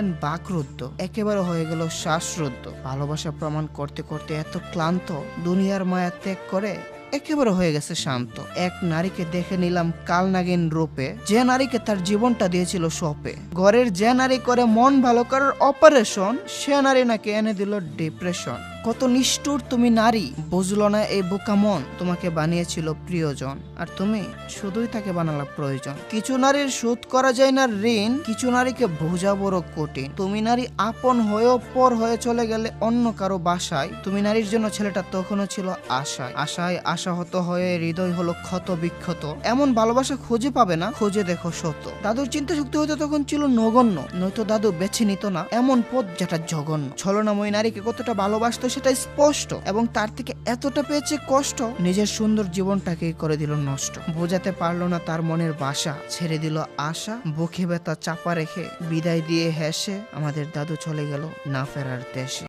হলেন বাকরুদ্ধ, একেবারে হয়ে গেল শ্বাসরুদ্ধ। ভালোবাসা প্রমাণ করতে করতে এত ক্লান্ত, দুনিয়ার মায়া ত্যাগ করে একেবারে হয়ে গেছে শান্ত। এক নারীকে দেখে নিলাম কালনাগিন রূপে, যে নারীকে তার জীবনটা দিয়েছিল সপে। ঘরের যে নারী করে মন ভালো করার অপারেশন, সে নারী নাকি এনে দিল ডিপ্রেশন। কত নিষ্ঠুর তুমি নারী, বুঝলো না এই বোকা মন, তোমাকে বানিয়েছিল প্রিয়জন, আর তুমি শুধুই তাকে বানালা প্রয়োজন। কিছু নারীর শোধ করা যায় না ঋণ, কিছু নারীকে বোঝা বড় কঠিন। তুমি নারী আপন হয়েও পর হয়ে চলে গেলে অন্য কারো বাসায়, তুমি নারীর জন্য ছেলেটা তখনও ছিল আশায়। আশায় আশাহত হয়ে হৃদয় হলো ক্ষত বিক্ষত। এমন ভালোবাসা খুঁজে পাবে না, খুঁজে দেখো সত্য। দাদুর চিন্তা শক্তি হয়তো তখন ছিল নগণ্য, নয়তো দাদু বেছে নিত না এমন পথ যেটা জঘন্য। ছলনাময়ী নারীকে কতটা ভালোবাসতো সেটা স্পষ্ট, এবং তার থেকে এতটা পেয়েছে কষ্ট, নিজের সুন্দর জীবনটাকেই করে দিল নষ্ট। বোঝাতে পারলো না তার মনের বাসা, ছেড়ে দিল আশা, বুকে ব্যথা চাপা রেখে বিদায় দিয়ে হেসে আমাদের দাদু চলে গেল না ফেরার দেশে।